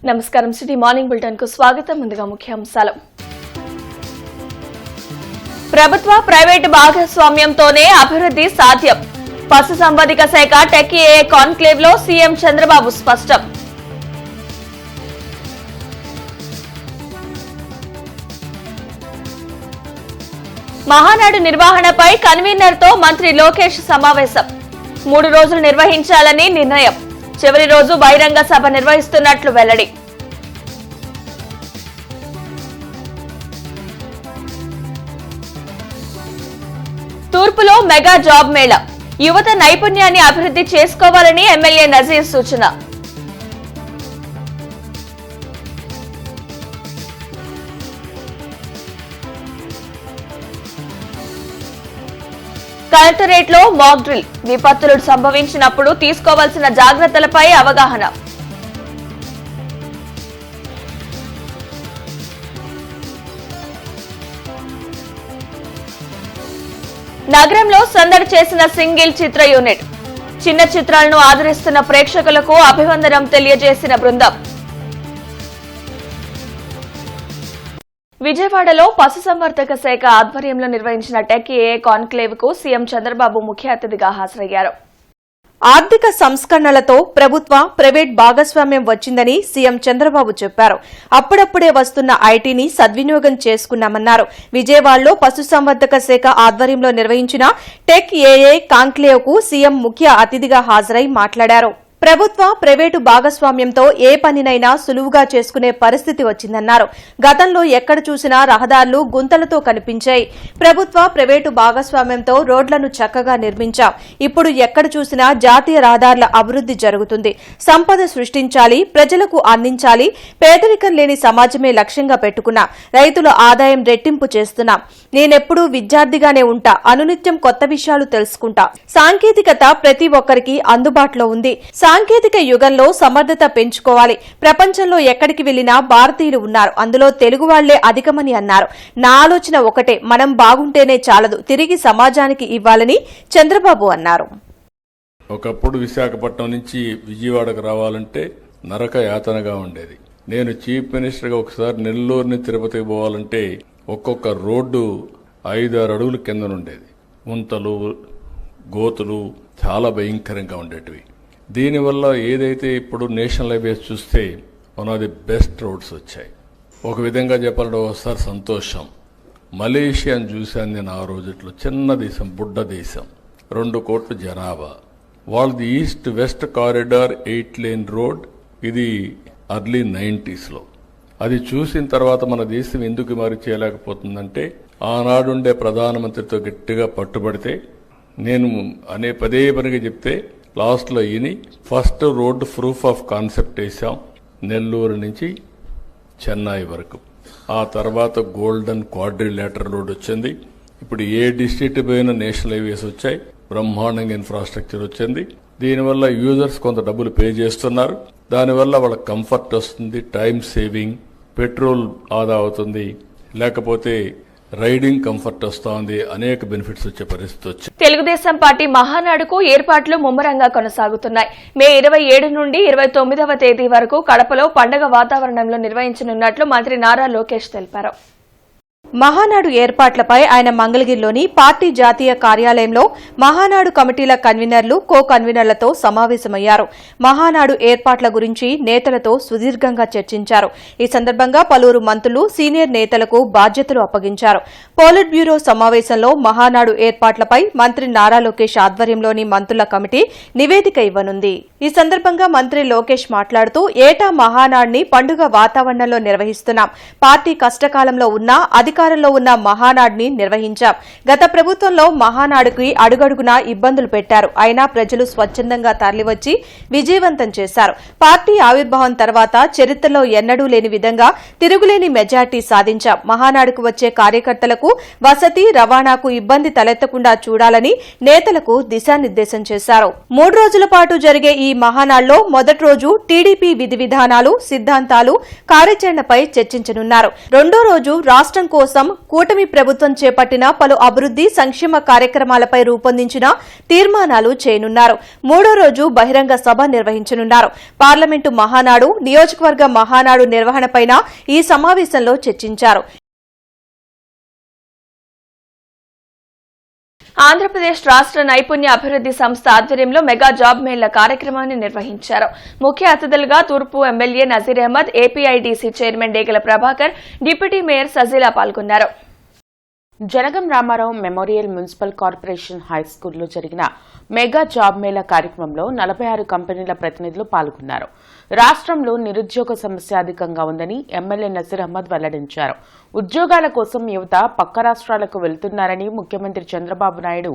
నమస్కారం city morning bulletin కు స్వాగతం. ముందుగా ముఖ్యాంశాలు. ప్రభుత్వ ప్రైవేటు భాగస్వామ్యంతోనే అభివృద్ధి సాధ్యం. పశుసంవర్ధక శాఖ టెక్ ఏఏ కాన్క్లేవ్ లో సీఎం చంద్రబాబు స్పష్టం. మహానాడు నిర్వహణపై కన్వీనర్ తో మంత్రి లోకేష్ సమావేశం. 3 రోజులు నిర్వహించాలని నిర్ణయం. చివరి రోజు బహిరంగ సభ నిర్వహిస్తున్నట్లు వెల్లడి. తూర్పులో మెగా జాబ్ మేళా. యువత నైపుణ్యాన్ని అభివృద్ధి చేసుకోవాలని ఎమ్మెల్యే నజీర్ సూచన. కలెక్టరేట్ లో మాక్ డ్రిల్. విపత్తులు సంభవించినప్పుడు తీసుకోవాల్సిన జాగ్రత్తలపై అవగాహన. నగరంలో సందడి చేసిన సింగిల్ చిత్ర యూనిట్. చిన్న చిత్రాలను ఆదరిస్తున్న ప్రేక్షకులకు అభివందనం తెలియజేసిన బృందం. విజయవాడలో పశుసంవర్ధక శాఖ ఆధ్వర్యంలో నిర్వహించిన టెక్ ఏఏ కాన్క్లేవ్ కు సీఎం చంద్రబాబు ముఖ్య అతిథిగా హాజరయ్యారు. ఆర్థిక సంస్కరణలతో ప్రభుత్వ ప్రైవేట్ భాగస్వామ్యం వచ్చిందని సీఎం చంద్రబాబు చెప్పారు. అప్పుడప్పుడే వస్తున్న ఐటీని సద్వినియోగం చేసుకున్నామన్నారు. విజయవాడలో పశుసంవర్ధక శాఖ ఆధ్వర్యంలో నిర్వహించిన టెక్ ఏఏ కాన్క్లేవ్ కు సీఎం ముఖ్య అతిథిగా హాజరై మాట్లాడారు. ప్రభుత్వ ప్రైవేటు భాగస్వామ్యంతో ఏ పనినైనా సులువుగా చేసుకునే పరిస్థితి వచ్చిందన్నారు. గతంలో ఎక్కడ చూసినా రహదారులు గుంతలతో కనిపించాయి. ప్రభుత్వ ప్రైవేటు భాగస్వామ్యంతో రోడ్లను చక్కగా నిర్మించాం. ఇప్పుడు ఎక్కడ చూసినా జాతీయ రహదారుల అభివృద్ది జరుగుతుంది. సంపద సృష్టించాలి, ప్రజలకు అందించాలి. పేదరికం లేని సమాజమే లక్ష్యంగా పెట్టుకున్నాం. రైతుల ఆదాయం రెట్టింపు చేస్తున్నాం. నేనెప్పుడూ విద్యార్థిగానే ఉంటా. అనునిత్యం కొత్త విషయాలు తెలుసుకుంటా. సాంకేతికత ప్రతి ఒక్కరికి అందుబాటులో ఉంది. సాంకేతిక యుగంలో సమర్థత పెంచుకోవాలి. ప్రపంచంలో ఎక్కడికి వెళ్లినా భారతీయులు ఉన్నారు. అందులో తెలుగు వాళ్లే అధికమని అన్నారు. నా ఆలోచన ఒకటే, మనం బాగుంటేనే చాలదు, తిరిగి సమాజానికి ఇవ్వాలని చంద్రబాబు అన్నారు. ఒకప్పుడు విశాఖపట్నం నుంచి విజయవాడకు రావాలంటే నరక యాతనగా ఉండేది. నేను చీఫ్ మినిస్టర్గా ఒకసారి నెల్లూరుని తిరుపతికి పోవాలంటే ఒక్కొక్క రోడ్డు 5-6 అడుగుల కిందనుండేది. ముంతలు, గోతులు చాలా భయంకరంగా ఉండేటివి. దీనివల్ల ఏదైతే ఇప్పుడు నేషనల్ హైవేస్ చూస్తే one of the best roads వచ్చాయి. ఒక విధంగా చెప్పాలంటే ఒకసారి సంతోషం. మలేషియాను చూశాను నేను ఆ రోజుట్లో. చిన్న దేశం, బుడ్డ దేశం, 2 కోట్ల జనాభా. వాళ్ళది east west corridor 8 lane road. ఇది ఎర్లీ 90s. అది చూసిన తర్వాత మన దేశం ఎందుకు మరి చేయలేకపోతుందంటే ఆనాడుండే ప్రధానమంత్రితో గట్టిగా పట్టుబడితే, నేను పదే పనిగా చెప్తే లాస్ట్లో ఈయన first road proof of concept వేసాం నెల్లూరు నుంచి చెన్నై వరకు. ఆ తర్వాత గోల్డెన్ క్వాడ్రిలేటర్ రోడ్ వచ్చింది. ఇప్పుడు ఏ డిస్ట్రిక్ట్ పోయినా నేషనల్ హైవేస్ వచ్చాయి. బ్రహ్మాండంగా ఇన్ఫ్రాస్ట్రక్చర్ వచ్చింది. దీనివల్ల యూజర్స్ కొంత డబ్బులు పే చేస్తున్నారు. దానివల్ల వాళ్ళకి కంఫర్ట్ వస్తుంది, టైం సేవింగ్, పెట్రోల్ ఆదా అవుతుంది, లేకపోతే రైడింగ్ కంఫర్ట్ వస్తోంది, అనేక బెనిఫిట్స్ వచ్చే పరిస్థితి వచ్చింది. తెలుగుదేశం పార్టీ మహానాడుకు ఏర్పాట్లు ముమ్మరంగా కొనసాగుతున్నాయి. మే 27 నుండి 29వ తేదీ వరకు కడపలో పండగ వాతావరణంలో నిర్వహించనున్నట్లు మంత్రి నారా లోకేష్ తెలిపారు. మహానాడు ఏర్పాట్లపై ఆయన మంగళగిరిలోని పార్టీ జాతీయ కార్యాలయంలో మహానాడు కమిటీల కన్వీనర్లు, కో కన్వీనర్లతో సమావేశమయ్యారు. మహానాడు ఏర్పాట్ల గురించి నేతలతో సుదీర్ఘంగా చర్చించారు. ఈ సందర్భంగా పలువురు మంత్రులు, సీనియర్ నేతలకు బాధ్యతలు అప్పగించారు. పోలిట్ బ్యూరో సమావేశంలో మహానాడు ఏర్పాట్లపై మంత్రి నారా లోకేష్ ఆధ్వర్యంలోని మంత్రుల కమిటీ నివేదిక ఇవ్వనుంది. ఈ సందర్భంగా మంత్రి లోకేష్ మాట్లాడుతూ, ఏటా మహానాడుని పండుగ వాతావరణంలో నిర్వహిస్తున్నాం. పార్టీ కష్టకాలంలో ఉన్నా అధికారంలో ఉన్న మహానాడుని నిర్వహించాం. గత ప్రభుత్వంలో మహానాడుకి అడుగడుగునా ఇబ్బందులు పెట్టారు. అయినా ప్రజలు స్వచ్ఛందంగా తరలివచ్చి విజయవంతం చేశారు. పార్టీ ఆవిర్భావం తర్వాత చరిత్రలో ఎన్నడూ లేని విధంగా తిరుగులేని మెజార్టీ సాధించాం. మహానాడుకు వచ్చే కార్యకర్తలకు వసతి, రవాణాకు ఇబ్బంది తలెత్తకుండా చూడాలని నేతలకు దిశానిర్దేశం చేశారు. 3 రోజుల పాటు జరిగే ఈ మహానాడులో మొదటి రోజు టీడీపీ విధి విధానాలు, సిద్ధాంతాలు, కార్యాచరణపై చర్చించనున్నారు. రెండో రోజు రాష్ట్రం కోసం కూటమి ప్రభుత్వం చేపట్టిన పలు అభివృద్ది సంక్షేమ కార్యక్రమాలపై రూపొందించిన తీర్మానాలు చేయనున్నారు. మూడో రోజు బహిరంగ సభ నిర్వహించనున్నారు. పార్లమెంటు మహానాడు, నియోజకవర్గ మహానాడు నిర్వహణపైన ఈ సమావేశంలో చర్చించారు. ఆంధ్రప్రదేశ్ రాష్ట్ర నైపుణ్య అభివృద్ది సంస్థ ఆధ్వర్యంలో మెగా జాబ్ మేళా కార్యక్రమాన్ని నిర్వహించారు. ముఖ్య అతిథులుగా తూర్పు MLA Nazeer Ahmed, APIDC chairman Degala Prabhakar, deputy mayor Sajila పాల్గొన్నారు. Janagam Ramarao memorial municipal corporation హైస్కూల్లో జరిగిన మెగా జాబ్ మేళా కార్యక్రమంలో 46 కంపెనీల ప్రతినిధులు పాల్గొన్నారు. రాష్ట్రంలో నిరుద్యోగ సమస్య అధికంగా ఉందని ఎమ్మెల్యే నజీర్ అహ్మద్ వెల్లడించారు. ఉద్యోగాల కోసం యువత పక్క రాష్ట్రాలకు వెళ్తున్నారని ముఖ్యమంత్రి చంద్రబాబు నాయుడు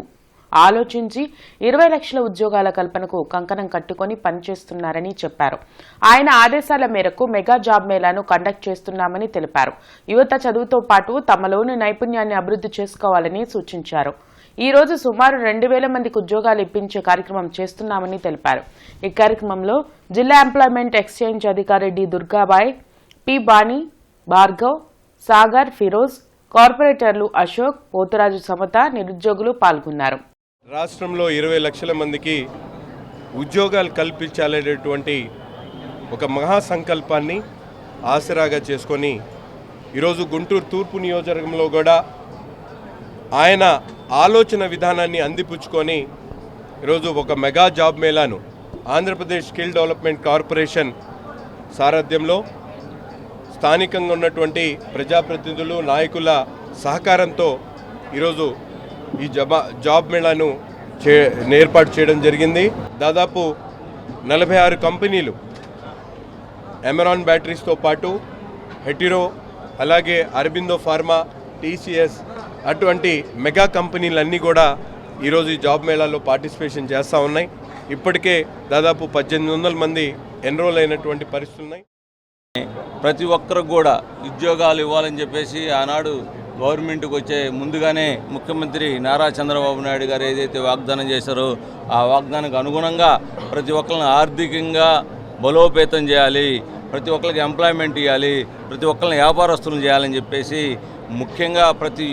ఆలోచించి 20 లక్షల ఉద్యోగాల కల్పనకు కంకణం కట్టుకుని పనిచేస్తున్నారని చెప్పారు. ఆయన ఆదేశాల మేరకు మెగా జాబ్ మేళాను కండక్ట్ చేస్తున్నామని తెలిపారు. యువత చదువుతో పాటు తమలోని నైపుణ్యాన్ని అభివృద్ధి చేసుకోవాలని సూచించారు. ఈ రోజు సుమారు 2000 మందికి ఉద్యోగాలు ఇప్పించే కార్యక్రమం చేస్తున్నామని తెలిపారు. ఈ కార్యక్రమంలో జిల్లా ఎంప్లాయ్మెంట్ ఎక్స్చేంజ్ అధికారి డి దుర్గాబాయ్, పి బాణి, భార్గవ్, సాగర్, ఫిరోజ్, కార్పొరేటర్లు అశోక్, పోతురాజు సమత, నిరుద్యోగులు పాల్గొన్నారు. రాష్ట్రంలో 20 లక్షల మందికి ఉద్యోగాలు కల్పించాలనేటువంటి ఒక మహాసంకల్పాన్ని ఆసరాగా చేసుకొని ఈరోజు గుంటూరు తూర్పు నియోజకవర్గంలో కూడా ఆయన ఆలోచన విధానాన్ని అందిపుచ్చుకొని ఈరోజు ఒక మెగా జాబ్ మేళాను ఆంధ్రప్రదేశ్ స్కిల్ డెవలప్మెంట్ కార్పొరేషన్ సారథ్యంలో స్థానికంగా ఉన్నటువంటి ప్రజాప్రతినిధులు, నాయకుల సహకారంతో ఈరోజు ఈ జాబ్ మేళాను ఏర్పాటు చేయడం జరిగింది. దాదాపు 46 కంపెనీలు ఎమరాన్ బ్యాటరీస్తో పాటు హెటిరో, అలాగే అరబిందో ఫార్మా, టీసీఎస్ అటువంటి మెగా కంపెనీలన్నీ కూడా ఈరోజు ఈ జాబ్ మేళాలో పార్టిసిపేషన్ చేస్తూ ఉన్నాయి. ఇప్పటికే దాదాపు 1800 మంది ఎన్రోల్ అయినటువంటి పరిస్థితులు ఉన్నాయి. ప్రతి ఒక్కరికి కూడా ఉద్యోగాలు ఇవ్వాలని చెప్పేసి ఆనాడు గవర్నమెంట్కి వచ్చే ముందుగానే ముఖ్యమంత్రి నారా చంద్రబాబు నాయుడు గారు ఏదైతే వాగ్దానం చేశారో ఆ వాగ్దానానికి అనుగుణంగా ప్రతి ఒక్కరిని ఆర్థికంగా బలోపేతం చేయాలి, ప్రతి ఒక్కరికి ఎంప్లాయ్మెంట్ ఇవ్వాలి, ప్రతి ఒక్కరిని వ్యాపారస్తులను చేయాలని చెప్పేసి ముఖ్యంగా ప్రతి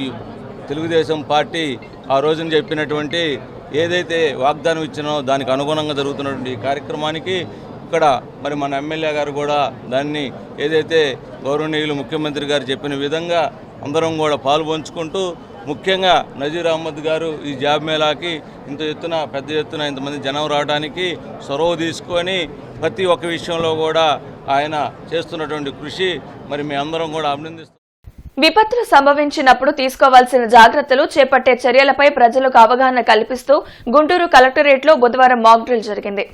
తెలుగుదేశం పార్టీ ఆ రోజున చెప్పినటువంటి ఏదైతే వాగ్దానం ఇచ్చినో దానికి అనుగుణంగా జరుగుతున్నటువంటి కార్యక్రమానికి ఇక్కడ మరి మన ఎమ్మెల్యే గారు కూడా దాన్ని ఏదైతే గౌరవనీయులు ముఖ్యమంత్రి గారు చెప్పిన విధంగా అందరం కూడా పాల్పంచుకుంటూ ముఖ్యంగా నజీర్ అహ్మద్ గారు ఈ జాబ్ మేళాకి పెద్ద ఎత్తున ఇంతమంది జనం రావడానికి చొరవ తీసుకొని ప్రతి ఒక్క విషయంలో కూడా ఆయన చేస్తున్నటువంటి కృషి మరి మీ అందరం కూడా అభినందిస్తాం. విపత్తులు సంభవించినప్పుడు తీసుకోవాల్సిన జాగ్రత్తలు, చేపట్టే చర్యలపై ప్రజలకు అవగాహన కల్పిస్తూ గుంటూరు కలెక్టరేట్లో బుధవారం మాక్ డ్రిల్ జరిగింది.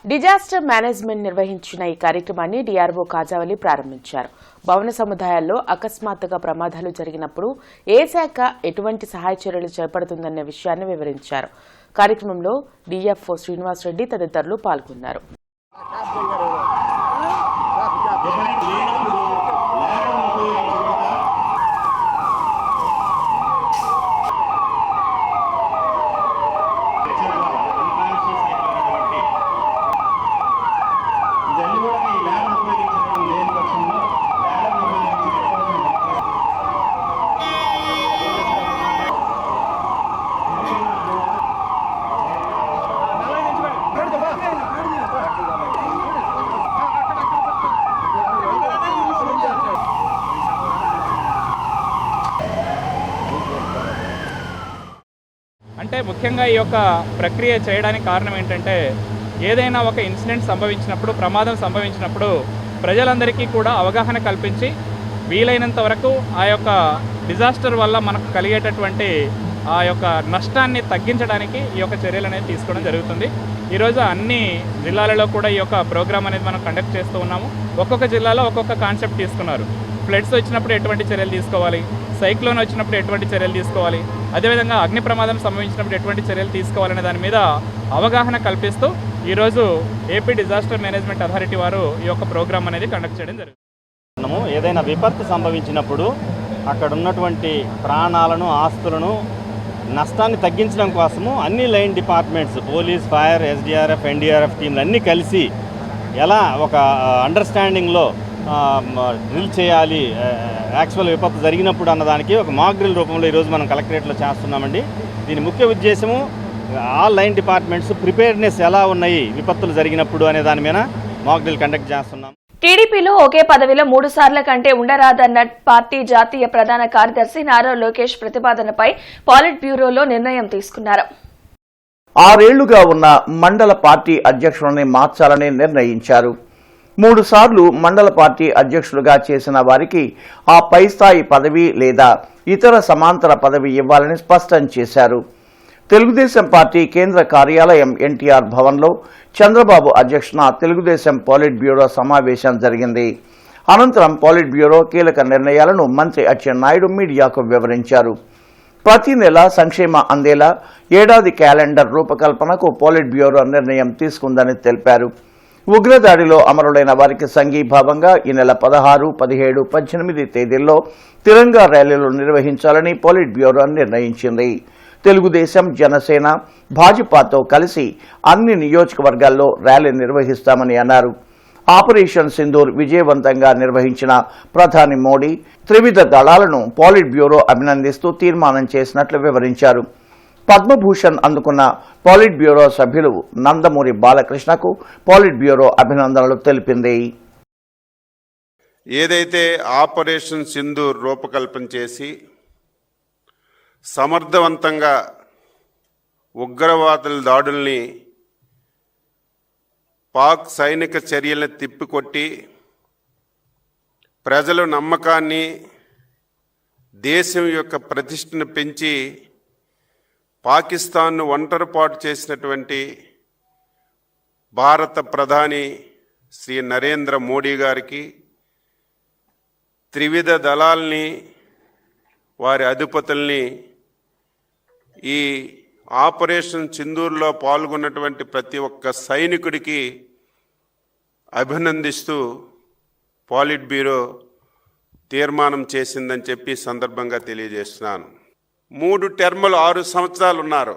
డిజాస్టర్ మేనేజ్మెంట్ నిర్వహించిన ఈ కార్యక్రమాన్ని డీఆర్ఓ కాజావలి ప్రారంభించారు. భవన సముదాయాల్లో అకస్మాత్తుగా ప్రమాదాలు జరిగినప్పుడు ఏ శాఖ ఎటువంటి సహాయ చర్యలు చేపడుతుందన్న విషయాన్ని వివరించారు. కార్యక్రమంలో డీఎఫ్ఓ శ్రీనివాసరెడ్డి తదితరులు పాల్గొన్నారు. అంటే ముఖ్యంగా ఈ యొక్క ప్రక్రియ చేయడానికి కారణం ఏంటంటే ఏదైనా ఒక ఇన్సిడెంట్ సంభవించినప్పుడు, ప్రమాదం సంభవించినప్పుడు ప్రజలందరికీ కూడా అవగాహన కల్పించి వీలైనంత వరకు ఆ యొక్క డిజాస్టర్ వల్ల మనకు కలిగేటటువంటి ఆ యొక్క నష్టాన్ని తగ్గించడానికి ఈ యొక్క చర్యలు అనేది తీసుకోవడం జరుగుతుంది. ఈరోజు అన్ని జిల్లాలలో కూడా ఈ యొక్క ప్రోగ్రామ్ అనేది మనం కండక్ట్ చేస్తూ ఉన్నాము. ఒక్కొక్క జిల్లాలో ఒక్కొక్క కాన్సెప్ట్ తీసుకున్నారు. ఫ్లడ్స్ వచ్చినప్పుడు ఎటువంటి చర్యలు తీసుకోవాలి, సైక్లోన్ వచ్చినప్పుడు ఎటువంటి చర్యలు తీసుకోవాలి, అదేవిధంగా అగ్ని ప్రమాదం సంభవించినప్పుడు ఎటువంటి చర్యలు తీసుకోవాలనే దాని మీద అవగాహన కల్పిస్తూ ఈరోజు ఏపీ డిజాస్టర్ మేనేజ్మెంట్ అథారిటీ వారు ఈ యొక్క ప్రోగ్రామ్ అనేది కండక్ట్ చేయడం జరిగింది. ఏదైనా విపత్తు సంభవించినప్పుడు అక్కడ ఉన్నటువంటి ప్రాణాలను, ఆస్తులను, నష్టాన్ని తగ్గించడం కోసము అన్ని line departments, police, fire, SDRF, NDRF టీంలు అన్నీ కలిసి ఎలా ఒక అండర్స్టాండింగ్లో డ్రిల్ చేయాలి యాక్చువల్ విపత్తు జరిగినప్పుడు అన్నదానికి ఒక మాక్ డ్రిల్ రూపంలో ఈరోజు మనం కలెక్టరేట్లో చేస్తున్నామండి. దీని ముఖ్య ఉద్దేశము ఆల్ లైన్ డిపార్ట్మెంట్స్ ప్రిపేర్నెస్ ఎలా ఉన్నాయి విపత్తులు జరిగినప్పుడు అనే దాని మీద మాక్ డ్రిల్ కండక్ట్ చేస్తున్నాం. టీడీపీలో ఒకే పదవిలో 3 సార్ల కంటే ఉండరాదన్న పార్టీ జాతీయ ప్రధాన కార్యదర్శి నారా లోకేష్ ప్రతిపాదనపై పాలిట్ బ్యూరోలో నిర్ణయం తీసుకున్నారు. 6 ఏళ్లుగా ఉన్న మండల పార్టీ అధ్యక్షులని మార్చాలని నిర్ణయించారు. 3 సార్లు మండల పార్టీ అధ్యక్షులుగా చేసిన వారికి ఆ పై స్థాయి పదవి లేదా ఇతర సమాంతర పదవి ఇవ్వాలని స్పష్టం చేశారు. తెలుగుదేశం పార్టీ కేంద్ర కార్యాలయం ఎన్టీఆర్ భవన్లో చంద్రబాబు అధ్యక్షతన తెలుగుదేశం పాలిట్ బ్యూరో సమావేశం జరిగింది. అనంతరం పాలిట్ బ్యూరో కీలక నిర్ణయాలను మంత్రి అచ్చెన్నాయుడు మీడియాకు వివరించారు. ప్రతి నెల సంక్షేమ అందేలా ఏడాది క్యాలెండర్ రూపకల్పనకు పాలిట్ బ్యూరో నిర్ణయం తీసుకుందని తెలిపారు. ఉగ్రదాడిలో అమరులైన వారికి సంఘీభావంగా ఈ నెల 16, 17, 18 తేదీల్లో తిరంగా ర్యాలీలు నిర్వహించాలని పాలిట్ బ్యూరో నిర్ణయించింది. తెలుగుదేశం, జనసేన, భాజపాతో కలిసి అన్ని నియోజకవర్గాల్లో ర్యాలీ నిర్వహిస్తామని అన్నారు. ఆపరేషన్ సింధూర్ విజయవంతంగా నిర్వహించిన ప్రధాని మోడీ త్రివిధ దళాలను పాలిట్ బ్యూరో అభినందిస్తూ తీర్మానం చేసినట్లు వివరించారు. పద్మభూషణ్ అందుకున్న పాలిట్ బ్యూరో సభ్యులు నందమూరి బాలకృష్ణకు పాలిట్ బ్యూరో అభినందనలు తెలిపింది. ఏదైతే ఆపరేషన్ సింధూర్ రూపకల్పన చేసి సమర్థవంతంగా ఉగ్రవాదుల దాడుల్ని పాక్ సైనిక చర్యలను తిప్పికొట్టి ప్రజల నమ్మకాన్ని, దేశం యొక్క ప్రతిష్టను పెంచి పాకిస్తాన్ను ఒంటరిపాటు చేసినటువంటి భారత ప్రధాని శ్రీ నరేంద్ర మోడీ గారికి, త్రివిధ దళాల్ని, వారి అధిపతుల్ని, ఈ ఆపరేషన్ సింధూర్లో పాల్గొన్నటువంటి ప్రతి ఒక్క సైనికుడికి అభినందిస్తూ పాలిట్ బ్యూరో తీర్మానం చేసిందని చెప్పి సందర్భంగా తెలియజేస్తున్నాను. 3 టర్ములు 6 సంవత్సరాలు ఉన్నారు.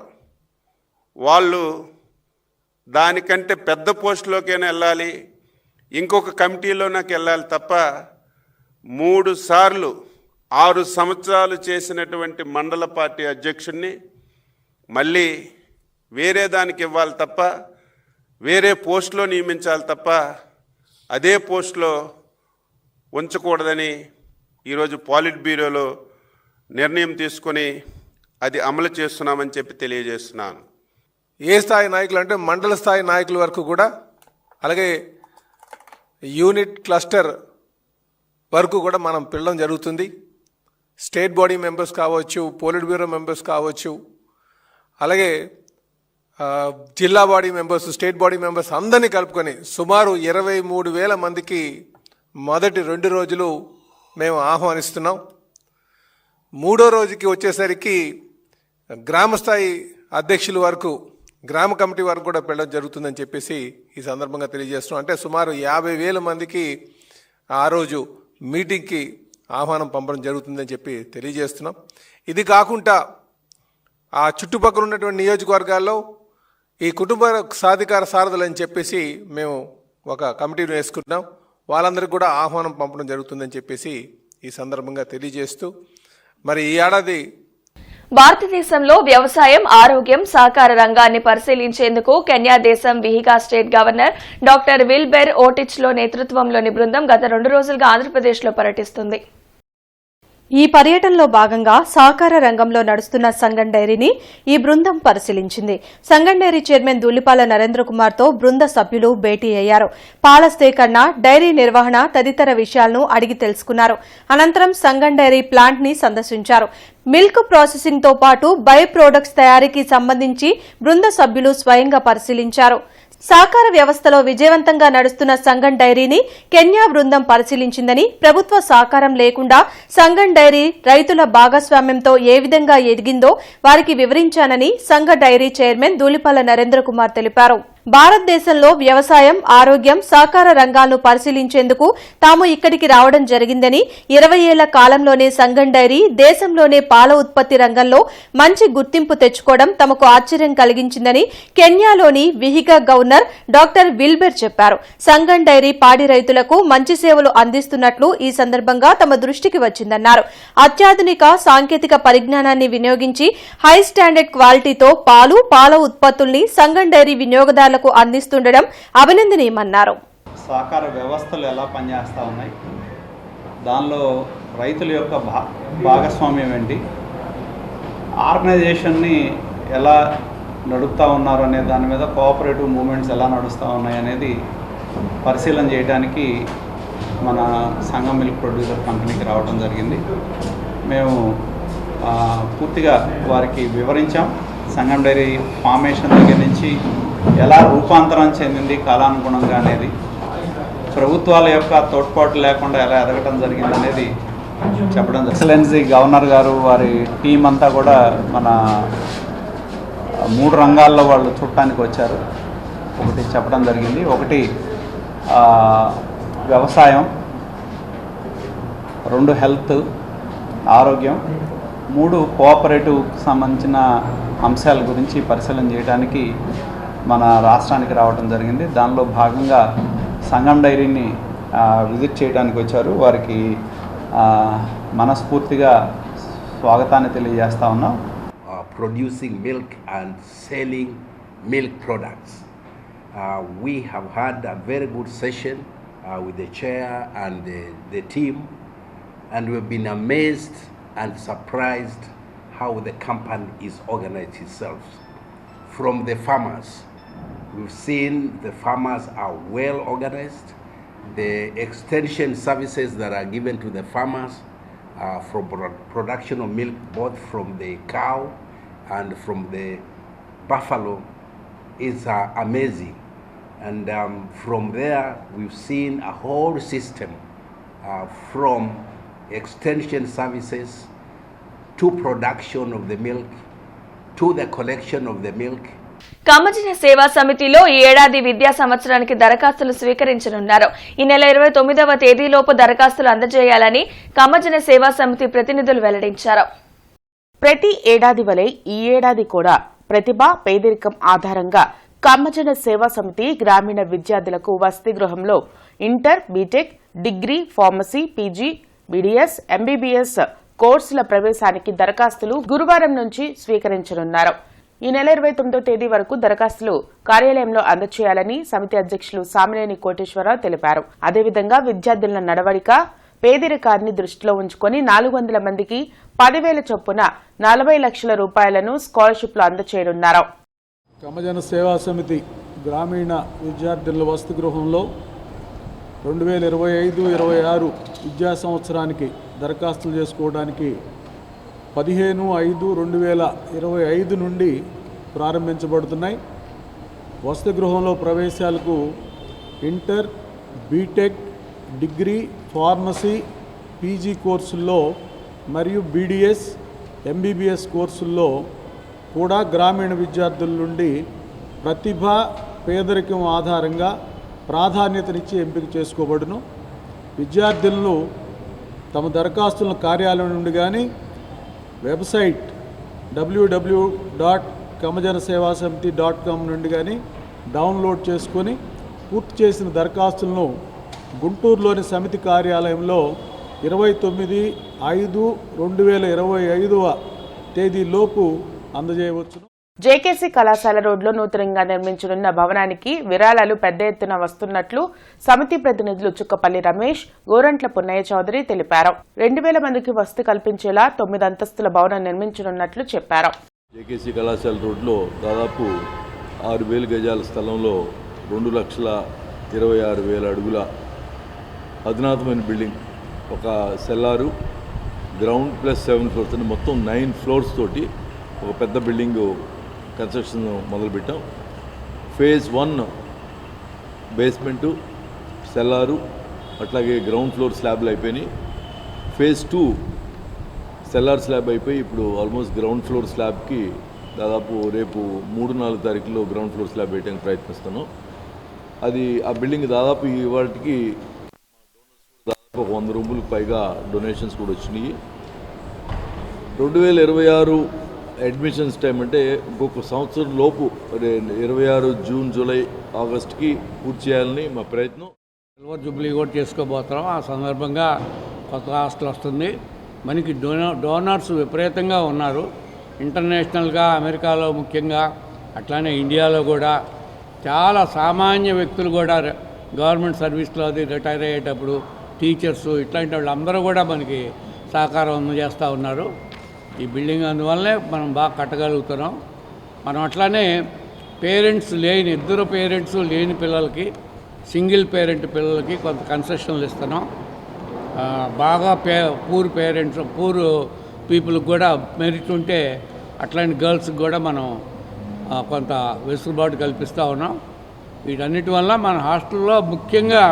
వాళ్ళు దానికంటే పెద్ద పోస్టులోకైనా వెళ్ళాలి, ఇంకొక కమిటీలోకి వెళ్ళాలి తప్ప 3 సార్లు 6 సంవత్సరాలు చేసినటువంటి మండల పార్టీ అధ్యక్షుడిని మళ్ళీ వేరే దానికి ఇవ్వాలి తప్ప, వేరే పోస్టులో నియమించాలి తప్ప అదే పోస్టులో ఉంచకూడదని ఈరోజు పాలిట్ బ్యూరోలో నిర్ణయం తీసుకొని అది అమలు చేస్తున్నామని చెప్పి తెలియజేస్తున్నాను. ఏ స్థాయి నాయకులు అంటే మండల స్థాయి నాయకుల వరకు కూడా, అలాగే యూనిట్ క్లస్టర్ వరకు కూడా మనం పిలవడం జరుగుతుంది. స్టేట్ బాడీ మెంబర్స్ కావచ్చు, పోలిట్ బ్యూరో మెంబర్స్ కావచ్చు, అలాగే జిల్లా body members, state body members అందరినీ కలుపుకొని సుమారు 23,000 మందికి మొదటి 2 రోజులు మేము ఆహ్వానిస్తున్నాం. 3వ రోజుకి వచ్చేసరికి గ్రామస్థాయి అధ్యక్షుల వరకు, గ్రామ కమిటీ వరకు కూడా వెళ్ళడం జరుగుతుందని చెప్పేసి ఈ సందర్భంగా తెలియజేస్తున్నాం. అంటే సుమారు 50,000 మందికి ఆ రోజు మీటింగ్కి ఆహ్వానం పంపడం జరుగుతుందని చెప్పి తెలియజేస్తున్నాం. ఇది కాకుండా ఆ చుట్టుపక్కల ఉన్నటువంటి నియోజకవర్గాల్లో ఈ కుటుంబ సాధికార సారథులు అని చెప్పేసి మేము ఒక కమిటీని వేసుకుంటున్నాం. వాళ్ళందరికీ కూడా ఆహ్వానం పంపడం జరుగుతుందని చెప్పేసి ఈ సందర్భంగా తెలియజేస్తూ, మరి ఈ ఏడాది భారతదేశంలో వ్యవసాయం, ఆరోగ్యం, సహకార రంగాన్ని పరిశీలించేందుకు కెన్యా దేశం విహిగా స్టేట్ గవర్నర్ డాక్టర్ విల్బెర్ ఓటిచ్లో నేతృత్వంలోని బృందం గత 2 రోజులుగా ఆంధ్రప్రదేశ్లో పర్యటిస్తుంది. ఈ పర్యటనలో భాగంగా సహకార రంగంలో నడుస్తున్న సంగం డైరీని ఈ బృందం పరిశీలించింది. సంగం డైరీ చైర్మన్ ధూళిపాల నరేంద్ర కుమార్తో బృంద సభ్యులు భేటీ అయ్యారు. పాల సేకరణ, డైరీ నిర్వహణ తదితర విషయాలను అడిగి తెలుసుకున్నారు. అనంతరం సంగం డైరీ ప్లాంట్ ని సందర్శించారు. మిల్క్ ప్రాసెసింగ్ తో పాటు బై ప్రొడక్ట్స్ తయారీకి సంబంధించి బృంద సభ్యులు స్వయంగా పరిశీలించారు. సహకార వ్యవస్థలో విజయవంతంగా నడుస్తున్న సంగం డైరీని కెన్యా బృందం పరిశీలించిందని, ప్రభుత్వ సహకారం లేకుండా సంగం డైరీ రైతుల భాగస్వామ్యంతో ఏ విధంగా ఎదిగిందో వారికి వివరించానని సంఘ డైరీ చైర్మన్ ధూళిపాల నరేంద్ర కుమార్ తెలిపారు. భారతదేశంలో వ్యవసాయం, ఆరోగ్యం, సహకార రంగాలను పరిశీలించేందుకు తాము ఇక్కడికి రావడం జరిగిందని, 20 ఏళ్ల కాలంలోనే సంగం డైరీ దేశంలోనే పాల ఉత్పత్తి రంగంలో మంచి గుర్తింపు తెచ్చుకోవడం తమకు ఆశ్చర్యం కలిగించిందని కెన్యాలోని విహిగా గవర్నర్ డాక్టర్ విల్బెర్ చెప్పారు. సంగం డైరీ పాడి రైతులకు మంచి సేవలు అందిస్తున్నట్లు ఈ సందర్భంగా తమ దృష్టికి వచ్చిందన్నారు. అత్యాధునిక సాంకేతిక పరిజ్ఞానాన్ని వినియోగించి హై స్టాండర్డ్ క్వాలిటీతో పాల ఉత్పత్తుల్ని సంగం డైరీ వినియోగదారులకు అందిస్తుండడం అభినందనీయమన్నారు. సహకార వ్యవస్థలు ఎలా పనిచేస్తూ ఉన్నాయి, దానిలో రైతుల యొక్క భాగస్వామ్యం ఏంటి, ఆర్గనైజేషన్ని ఎలా నడుపుతూ ఉన్నారు అనే దాని మీద కోఆపరేటివ్ మూమెంట్స్ ఎలా నడుస్తూ ఉన్నాయి అనేది పరిశీలన చేయడానికి మన సంగం మిల్క్ ప్రొడ్యూసర్ కంపెనీకి రావడం జరిగింది. మేము పూర్తిగా వారికి వివరించాం. సంగం డైరీ ఫార్మేషన్ దగ్గర నుంచి ఎలా రూపాంతరం చెందింది కాలానుగుణంగా అనేది, ప్రభుత్వాల యొక్క తోడ్పాటు లేకుండా ఎలా ఎదగటం జరిగింది అనేది చెప్పడం. ఎక్సలెన్సీ గవర్నర్ గారు వారి టీం అంతా కూడా మన 3 రంగాల్లో వాళ్ళు చూడటానికి వచ్చారు. ఒకటి చెప్పడం జరిగింది, ఒకటి వ్యవసాయం, 2 హెల్త్ ఆరోగ్యం, 3 కోఆపరేటివ్కి సంబంధించిన అంశాల గురించి పరిశీలన చేయడానికి మన రాష్ట్రానికి రావడం జరిగింది. దానిలో భాగంగా సంగం డైరీని విజిట్ చేయడానికి వచ్చారు. వారికి మనస్ఫూర్తిగా స్వాగతాన్ని తెలియజేస్తా ఉన్నాం. Producing milk and selling milk products. We have had a very good session with the chair and the team, and we've been amazed and surprised how the company is organized itself. From the farmers, we've seen the farmers are well organized. The extension services that are given to the farmers for production of milk, both from the cow and from the buffalo, is amazing. And from there, we've seen a whole system from extension services to production of the milk, to the collection of the milk. కమ్మజన సేవా సమితిలో ఈ ఏడాది విద్యా సంవత్సరానికి దరఖాస్తులు స్వీకరించనున్నారు. ఈ నెల 29వ తేదీలోపు దరఖాస్తులు అందజేయాలని కమ్మజన సేవా సమితి ప్రతినిధులు వెల్లడించారు. ప్రతి ఏడాది వలె ఈ ఏడాది కూడా ప్రతిభ, పేదరికం ఆధారంగా కమ్మజన సేవా సమితి గ్రామీణ విద్యార్థులకు వసతి గృహంలో inter, BTech, degree, pharmacy, PG, BDS, MBBS కోర్సుల ప్రవేశానికి దరఖాస్తులు గురువారం నుంచి స్వీకరించనున్నారు. ఈ నెల 29వ తేదీ వరకు దరఖాస్తులు కార్యాలయంలో అందజేయాలని సమితి అధ్యక్షులు సామినేని కోటేశ్వరరావు తెలిపారు. అదేవిధంగా విద్యార్థుల నడవడిక, పేదరికాన్ని దృష్టిలో ఉంచుకుని 400 మందికి 10,000 చొప్పున 40 లక్షల రూపాయలను స్కాలర్షిప్లు అందజేయనున్నారు. కమ్మజన సేవా సమితి గ్రామీణ విద్యార్థుల వసతి గృహంలో 2025-26 విద్యా సంవత్సరానికి దరఖాస్తులు చేసుకోవడానికి 15/5/2025 నుండి ప్రారంభించబడుతున్నాయి. వసతి గృహంలో ప్రవేశాలకు inter, BTech, degree, pharmacy, PG కోర్సుల్లో మరియు బీడీఎస్, ఎంబీబీఎస్ కోర్సుల్లో కూడా గ్రామీణ విద్యార్థుల నుండి ప్రతిభ, పేదరికం ఆధారంగా ప్రాధాన్యతనిచ్చి ఎంపిక చేసుకోబడును. విద్యార్థులను తమ దరఖాస్తులను కార్యాలయం నుండి కానీ వెబ్సైట్ www.kamajanasevasamithi.com నుండి కానీ డౌన్లోడ్ చేసుకొని పూర్తి చేసిన దరఖాస్తులను గుంటూరులోని సమితి కార్యాలయంలో 29/5/2025 తేదీలోపు అందజేయవచ్చు. జేకేసీ కళాశాల రోడ్లో నూతనంగా నిర్మించనున్న భవనానికి విరాళాలు పెద్ద ఎత్తున వస్తున్నట్లు సమితి ప్రతినిధులు చుక్కపల్లి రమేష్, గోరంట్ల పున్నయ్య చౌదరి తెలిపారు. 2000 మందికి వసతి కల్పించేలా 9 అంతస్తుల భవనం నిర్మించనున్నట్లు చెప్పారు. జేకేసీ కళాశాల రోడ్లో దాదాపు 6,000 గజాల స్థలంలో 2,26,000 అడుగుల అధునాతమైన బిల్డింగ్, ఒక సెల్లారు, గ్రౌండ్ ప్లస్ 7 ఫ్లోర్స్ అని మొత్తం 9 ఫ్లోర్స్ తోటి ఒక పెద్ద బిల్డింగు కన్స్ట్రక్షన్ మొదలుపెట్టాం. ఫేజ్ 1 బేస్మెంటు, సెల్లారు, అట్లాగే గ్రౌండ్ ఫ్లోర్ స్లాబ్లు అయిపోయినాయి. ఫేజ్ 2 సెల్లార్ స్లాబ్ అయిపోయి ఇప్పుడు ఆల్మోస్ట్ గ్రౌండ్ ఫ్లోర్ స్లాబ్కి దాదాపు రేపు 3-4 తారీఖులో గ్రౌండ్ ఫ్లోర్ స్లాబ్ వేయడానికి ప్రయత్నిస్తాను. అది ఆ బిల్డింగ్ దాదాపు ఇవాటికి దాదాపు 100 రూములకు పైగా డొనేషన్స్ కూడా వచ్చినాయి. 2026 అడ్మిషన్స్ టైం అంటే ఇంకొక సంవత్సరం లోపు 26 జూన్, జూలై, ఆగస్టుకి పూర్తి చేయాలని మా ప్రయత్నం. సిల్వర్ జూబ్లీ కూడా చేసుకోబోతున్నాం. ఆ సందర్భంగా కొత్త హాస్టల్ వస్తుంది. మనకి డోనర్స్ విపరీతంగా ఉన్నారు. ఇంటర్నేషనల్గా అమెరికాలో ముఖ్యంగా, అట్లానే ఇండియాలో కూడా చాలా సామాన్య వ్యక్తులు కూడా గవర్నమెంట్ సర్వీస్లో అది రిటైర్ అయ్యేటప్పుడు టీచర్స్ ఇట్లాంటి వాళ్ళు అందరూ కూడా మనకి సహకారం అందజేస్తూ ఉన్నారు. ఈ బిల్డింగ్ అందువల్లనే మనం బాగా కట్టగలుగుతున్నాం. మనం అట్లానే ఇద్దరు పేరెంట్స్ లేని పిల్లలకి, సింగిల్ పేరెంట్ పిల్లలకి కొంత కన్సెషన్లు ఇస్తున్నాం. బాగా పూర్ పీపుల్కి కూడా మెరిట్ ఉంటే అట్లాంటి గర్ల్స్కి కూడా మనం కొంత వెసులుబాటు కల్పిస్తూ ఉన్నాం. వీటన్నిటి వల్ల మన హాస్టల్లో ముఖ్యంగా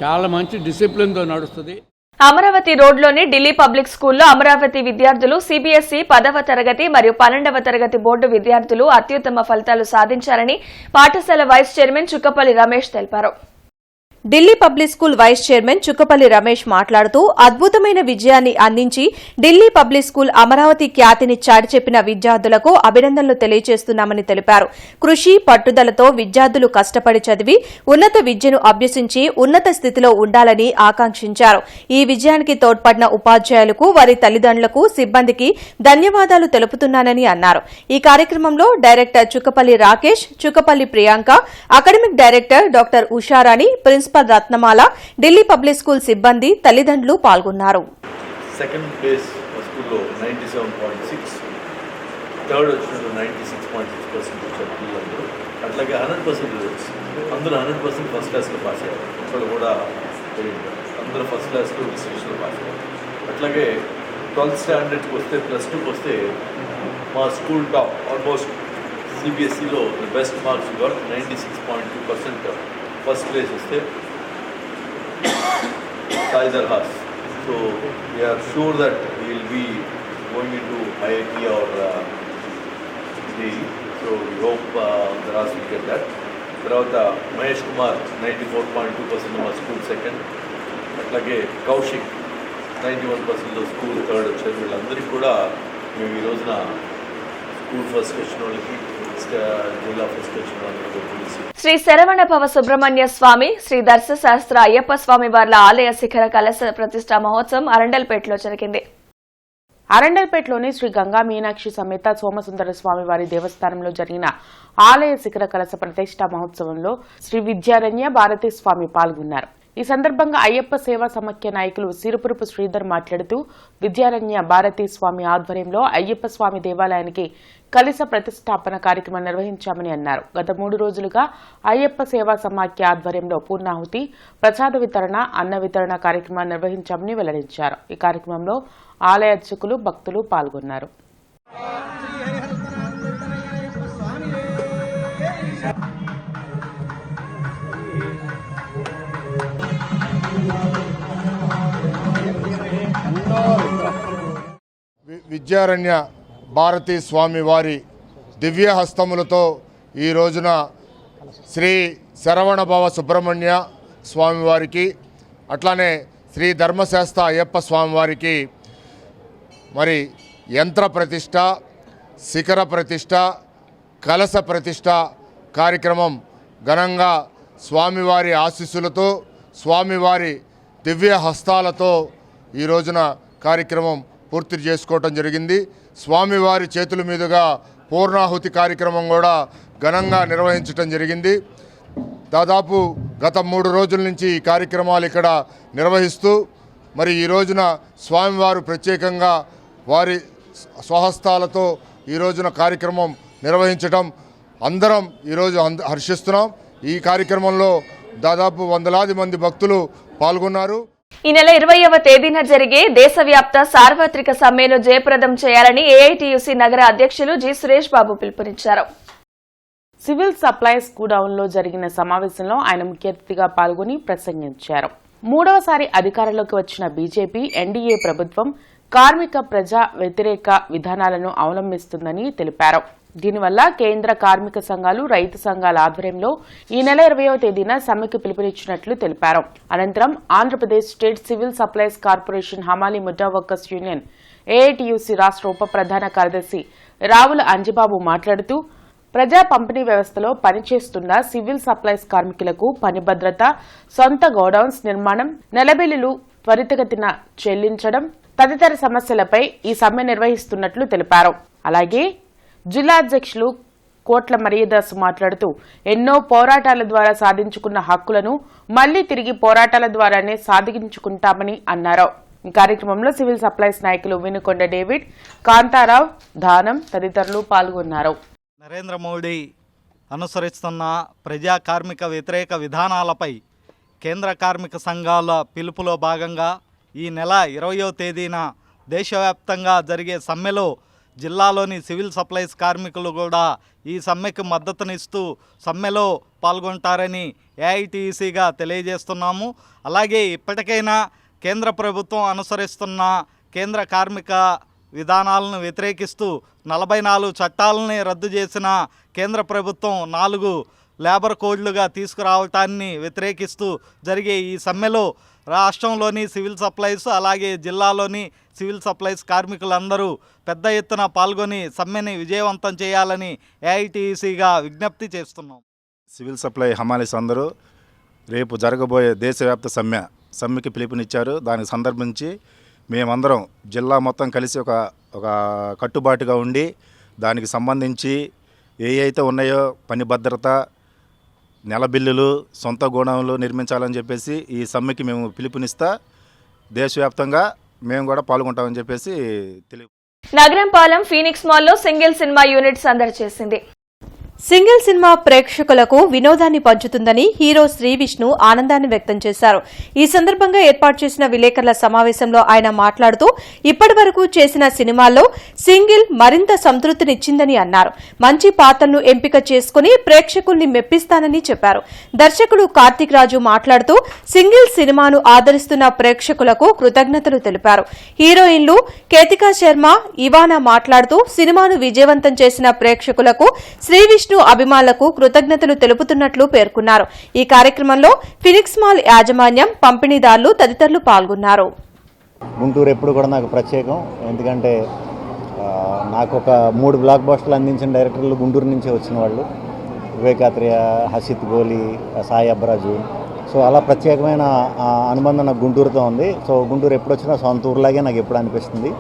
చాలా మంచి డిసిప్లిన్తో నడుస్తుంది. అమరావతి రోడ్లోని ఢిల్లీ పబ్లిక్ స్కూల్లో అమరావతి విద్యార్థులు సిబిఎస్ఈ 10వ తరగతి మరియు 12వ తరగతి బోర్డు విద్యార్థులు అత్యుత్తమ ఫలితాలు సాధించారని పాఠశాల వైస్ చైర్మన్ చుక్కపల్లి రమేష్ తెలిపారు. Delhi public school vice chairman Chukkapalli Ramesh మాట్లాడుతూ అద్భుతమైన విజయాన్ని అందించి ఢిల్లీ పబ్లిక్ స్కూల్ అమరావతి ఖ్యాతిని చాటి చెప్పిన విద్యార్థులకు అభినందనలు తెలియజేస్తున్నామని తెలిపారు. కృషి, పట్టుదలతో విద్యార్థులు కష్టపడి చదివి ఉన్నత విద్యను అభ్యసించి ఉన్నత స్థితిలో ఉండాలని ఆకాంక్షించారు. ఈ విజయానికి తోడ్పడిన ఉపాధ్యాయులకు, వారి తల్లిదండ్రులకు, సిబ్బందికి ధన్యవాదాలు తెలుపుతున్నానని అన్నారు. ఈ కార్యక్రమంలో director Chukkapalli Rakesh, Chukkapalli Priyanka, academic director doctor Usharani, principal Ratnamala, Delhi public school సిబ్బంది, తల్లిదండ్రులు పాల్గొన్నారు. సెకండ్ ప్లేస్ స్కూల్లో 97.6, థర్డ్ వచ్చినట్టు 96.6% వచ్చారు పిల్లలందరూ. అట్లాగే 100% రిజల్ట్స్, అందరూ 100% ఫస్ట్ క్లాస్లో పాస్ అయ్యారు. ఇక్కడ కూడా అందరూ ఫస్ట్ క్లాస్లో డిస్టింక్షన్లో పాస్ అయ్యారు. అట్లాగే 12th స్టాండర్డ్కి వస్తే, +2కి వస్తే మా స్కూల్ టాప్ ఆల్మోస్ట్ సిబిఎస్ఈలో the best marks got 96.2%. First place వస్తే Kaiser Haas. So we are sure that we will be going into IIT or JEE. So we hope the Haas will get that. తర్వాత మహేష్ కుమార్ 94.2% మా school second. అట్లాగే Kaushik 91% school third వచ్చారు. వీళ్ళందరికీ కూడా మేము ఈ రోజున స్కూల్ ఫస్ట్ వచ్చిన వాళ్ళకి, జిల్లా ఫస్ట్ వచ్చిన వాళ్ళకి శ్రీ శరవణ భవ సుబ్రహ్మణ్య స్వామి, శ్రీ దర్శశాస్త్ర అయ్యప్ప స్వామి వార్ల ఆలయ శిఖర కలశ ప్రతిష్ఠా మహోత్సవం అరండల్పేటలో జరిగింది. అరండల్పేటలోని శ్రీ గంగా మీనాక్షి సమేత సోమసుందర స్వామి వారి దేవస్థానంలో జరిగిన ఆలయ శిఖర కలశ ప్రతిష్ఠా మహోత్సవంలో శ్రీ విద్యారణ్య భారతీ స్వామి పాల్గొన్నారు. ఈ సందర్భంగా అయ్యప్ప సేవా సమాఖ్య నాయకులు సిరుపురుపు శ్రీధర్ మాట్లాడుతూ విద్యారణ్య భారతీ స్వామి ఆధ్వర్యంలో అయ్యప్ప స్వామి దేవాలయానికి కలశ ప్రతిష్టాపన కార్యక్రమం నిర్వహించామని అన్నారు. గత 3 రోజులుగా అయ్యప్ప సేవా సమాఖ్య ఆధ్వర్యంలో పూర్ణాహుతి, ప్రసాద వితరణ, అన్న వితరణ కార్యక్రమాన్ని నిర్వహించామని వెల్లడించారు. ఈ కార్యక్రమంలో ఆలయ అర్చకులు, భక్తులు పాల్గొన్నారు. విద్యారణ్య భారతీ స్వామి వారి దివ్య హస్తములతో ఈ రోజున శ్రీ శరవణభవ సుబ్రహ్మణ్య స్వామివారికి, అట్లానే శ్రీ ధర్మశాస్త్ర అయ్యప్ప స్వామివారికి మరి యంత్ర ప్రతిష్ట, శిఖర ప్రతిష్ట, కలశ ప్రతిష్ట కార్యక్రమం ఘనంగా స్వామివారి ఆశీస్సులతో, స్వామివారి దివ్య హస్తాలతో ఈ రోజున కార్యక్రమం పూర్తి చేసుకోవటం జరిగింది. స్వామివారి చేతుల మీదుగా పూర్ణాహుతి కార్యక్రమం కూడా ఘనంగా నిర్వహించటం జరిగింది. దాదాపు గత 3 రోజుల నుంచి ఈ కార్యక్రమాలు ఇక్కడ నిర్వహిస్తూ మరి ఈ రోజున స్వామివారు ప్రత్యేకంగా వారి స్వహస్తాలతో ఈ రోజున కార్యక్రమం నిర్వహించటం అందరం ఈరోజు హర్షిస్తున్నాం. ఈ కార్యక్రమంలో దాదాపు వందలాది మంది భక్తులు పాల్గొన్నారు. ఈ నెల 20వ తేదీన జరిగే దేశవ్యాప్త సార్వత్రిక సమ్మెను జయప్రదం చేయాలని ఏఐటీయూసీ నగర అధ్యక్షులు జి సురేష్ బాబు పిలుపునిచ్చారు. సివిల్ సప్లైస్ గూడౌన్లో జరిగిన సమావేశంలో ఆయన ముఖ్య అతిథిగా పాల్గొని ప్రసంగించారు. 3వసారి అధికారంలోకి వచ్చిన బీజేపీ ఎన్డీఏ ప్రభుత్వం కార్మిక ప్రజా వ్యతిరేక విధానాలను అవలంబిస్తుందని తెలిపారు. దీనివల్ల కేంద్ర కార్మిక సంఘాలు, రైతు సంఘాల ఆధ్వర్యంలో ఈ నెల 20వ తేదీన సమ్మెకు పిలుపునిచ్చినట్లు తెలిపారు. అనంతరం Andhra Pradesh state civil supplies corporation హమాలీ ముఠా వర్కర్స్ యూనియన్ ఏఐటీయూసీ రాష్ట్ర ఉప ప్రధాన కార్యదర్శి రావుల అంజిబాబు మాట్లాడుతూ ప్రజా పంపిణీ వ్యవస్థలో పనిచేస్తున్న సివిల్ సప్లైస్ కార్మికులకు పని భద్రత, సొంత గోడౌన్స్ నిర్మాణం, నెలబిల్లులు త్వరితగతిన చెల్లించడం తదితర సమస్యలపై ఈ సమ్మె నిర్వహిస్తున్నట్లు తెలిపారు. అలాగే జిల్లా అధ్యక్షులు కోట్ల మర్యాదాసు మాట్లాడుతూ ఎన్నో పోరాటాల ద్వారా సాధించుకున్న హక్కులను మళ్లీ తిరిగి పోరాటాల ద్వారానే సాధించుకుంటామని అన్నారు. ఈ కార్యక్రమంలో సివిల్ సప్లైస్ నాయకులు వినుకొండ డేవిడ్, కాంతారావు, దానం తదితరులు పాల్గొన్నారు. నరేంద్ర మోడీ అనుసరిస్తున్న ప్రజా కార్మిక వ్యతిరేక విధానాలపై కేంద్ర కార్మిక సంఘాల పిలుపులో భాగంగా ఈ నెల 20వ తేదీన దేశవ్యాప్తంగా జరిగే సమ్మెలో జిల్లాలోని సివిల్ సప్లైస్ కార్మికులు కూడా ఈ సమ్మెకు మద్దతునిస్తూ సమ్మెలో పాల్గొంటారని ఏఐటీసీగా తెలియజేస్తున్నాము. అలాగే ఇప్పటికైనా కేంద్ర ప్రభుత్వం అనుసరిస్తున్న కేంద్ర కార్మిక విధానాలను వ్యతిరేకిస్తూ 44 చట్టాలని రద్దు చేసిన కేంద్ర ప్రభుత్వం 4 లేబర్ కోడ్లుగా తీసుకురావటాన్ని వ్యతిరేకిస్తూ జరిగే ఈ సమ్మెలో రాష్ట్రంలోని సివిల్ సప్లైస్ అలాగే జిల్లాలోని సివిల్ సప్లైస్ కార్మికులందరూ పెద్ద ఎత్తున పాల్గొని సమ్మెని విజయవంతం చేయాలని ఏఐటీసీగా విజ్ఞప్తి చేస్తున్నాం. సివిల్ సప్లై హమాలీస్ అందరూ రేపు జరగబోయే దేశవ్యాప్త సమ్మెకి పిలుపునిచ్చారు. దానికి సందర్భించి మేమందరం జిల్లా మొత్తం కలిసి ఒక కట్టుబాటుగా ఉండి దానికి సంబంధించి ఏ అయితే ఉన్నాయో పని భద్రత, నెల బిల్లులు, సొంత గోడౌన్లు నిర్మించాలని చెప్పేసి ఈ సమ్మెకి మేము పిలుపునిస్తా దేశవ్యాప్తంగా మేము కూడా పాల్గొంటామని చెప్పేసి తెలియ. నగరంపాలెం ఫీనిక్స్ మాల్లో సింగిల్ సినిమా యూనిట్ సందడి చేసింది. సింగిల్ సినిమా ప్రేక్షకులకు వినోదాన్ని పంచుతుందని హీరో శ్రీ విష్ణు ఆనందాన్ని వ్యక్తం చేశారు. ఈ సందర్భంగా ఏర్పాటు చేసిన విలేకరుల సమావేశంలో ఆయన మాట్లాడుతూ ఇప్పటి వరకు చేసిన సినిమాల్లో సింగిల్ మరింత సంతృప్తినిచ్చిందని అన్నారు. మంచి పాత్రలను ఎంపిక చేసుకుని ప్రేక్షకుల్ని మెప్పిస్తానని చెప్పారు. దర్శకుడు కార్తిక్ రాజు మాట్లాడుతూ సింగిల్ సినిమాను ఆదరిస్తున్న ప్రేక్షకులకు కృతజ్ఞతలు తెలిపారు. హీరోయిన్లు కేతికా శర్మ, ఇవానా మాట్లాడుతూ సినిమాను విజయవంతం చేసిన ప్రేక్షకులకు శ్రీ విష్ణు అభిమానులకు కృతజ్ఞతలు తెలుపుతున్నట్లు పేర్కొన్నారు. ఈ కార్యక్రమంలో ఫినిక్స్ మాల్ యాజమాన్యం, పంపిణీదారులు తదితరులు పాల్గొన్నారు. గుంటూరు ఎప్పుడు కూడా నాకు ప్రత్యేకం. ఎందుకంటే నాకు ఒక 3 బ్లాక్ బస్టర్లు అందించిన డైరెక్టర్లు గుంటూరు నుంచే వచ్చిన వాళ్ళు. వివేకాత్రేయ, హసిత్ గోలి, సాయి అబ్రాజు. సో అలా ప్రత్యేకమైన అనుబంధం నాకు గుంటూరుతో ఉంది. సో గుంటూరు ఎప్పుడు వచ్చినా సొంత ఊరులాగే నాకు ఎప్పుడు అనిపిస్తుంది.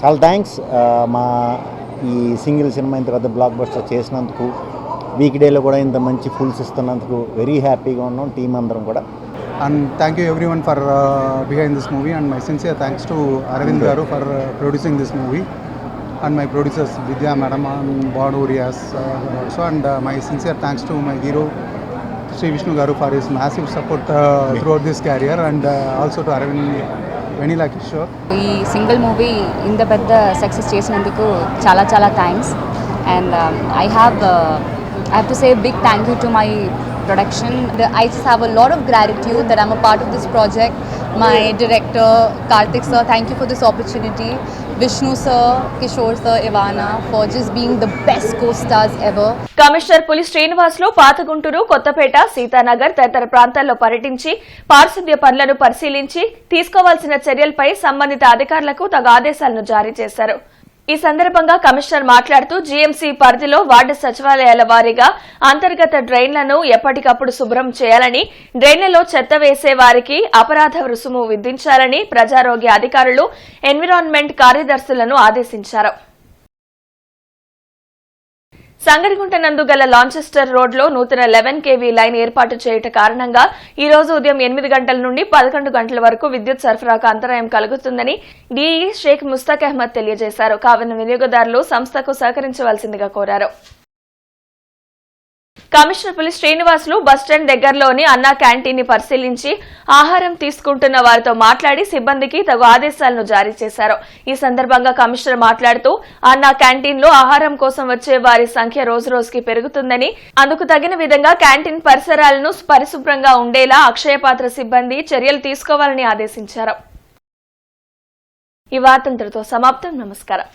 చాలా థ్యాంక్స్ మా ఈ సింగిల్ సినిమా ఇంత పెద్ద బ్లాక్ బస్టర్ చేసినందుకు, వీక్ డేలో కూడా ఇంత మంచి ఫుల్స్ ఇస్తున్నందుకు వెరీ హ్యాపీగా ఉన్నాం టీం అందరం కూడా. And thank you everyone for behind this movie, and my sincere thanks to Arvind Garu for producing this movie, and my producers Vidya Madam and Banu Rias also, and my sincere thanks to my hero Sri Vishnu Garu for his massive support throughout this career, and also to Arvind Venila Kishore. ఈ single movie ఇంత పెద్ద success చేసినందుకు చాలా చాలా thanks. And I have to say a big thank you to my production. I just have a lot of gratitude that I'm a part of this project. My director Karthik sir, thank you for this opportunity. Vishnu sir, Kishore sir, Ivana for just being the best co-stars ever. Commissioner పులి శ్రీనివాస్ లో పాత గుంటూరు, కొత్తపేట, సీతానగర్ తదితర ప్రాంతాల్లో పర్యటించి పారిశుద్ధ్య పనులను పరిశీలించి తీసుకోవాల్సిన చర్యలపై సంబంధిత అధికారులకు తగు ఆదేశాలను జారీ చేశారు. ఈ సందర్భంగా కమిషనర్ మాట్లాడుతూ జీఎంసీ పరిధిలో వార్డు సచివాలయాల వారీగా అంతర్గత డ్రైన్లను ఎప్పటికప్పుడు శుభ్రం చేయాలని, డ్రైన్లలో చెత్త వేసే వారికి అపరాధ రుసుము విధించాలని ప్రజారోగ్య అధికారులు, ఎన్విరాన్మెంట్ కార్యదర్శులను ఆదేశించారు. సంగడిగుంట నందు గల లాంచెస్టర్ రోడ్లో నూతన 11 kV లైన్ ఏర్పాటు చేయట కారణంగా ఈ రోజు ఉదయం 8 గంటల నుండి 11 గంటల వరకు విద్యుత్ సరఫరాకు అంతరాయం కలుగుతుందని డీఈ షేక్ ముస్తాక్ అహ్మద్ తెలియజేశారు. కావున వినియోగదారులు సంస్థకు సహకరించవలసిందిగా కోరారు. కమిషనర్ పులి శ్రీనివాసులు బస్టాండ్ దగ్గరలోని అన్నా క్యాంటీన్ ని పరిశీలించి ఆహారం తీసుకుంటున్న వారితో మాట్లాడి సిబ్బందికి తగు ఆదేశాలను జారీ చేశారు. ఈ సందర్భంగా కమిషనర్ మాట్లాడుతూ అన్నా క్యాంటీన్ లో ఆహారం కోసం వచ్చే వారి సంఖ్య రోజురోజుకి పెరుగుతుందని, అందుకు తగిన విధంగా క్యాంటీన్ పరిసరాలను పరిశుభ్రంగా ఉండేలా అక్షయపాత్ర సిబ్బంది చర్యలు తీసుకోవాలని ఆదేశించారు. ఈ వార్తలతో సమాప్తం. నమస్కారం.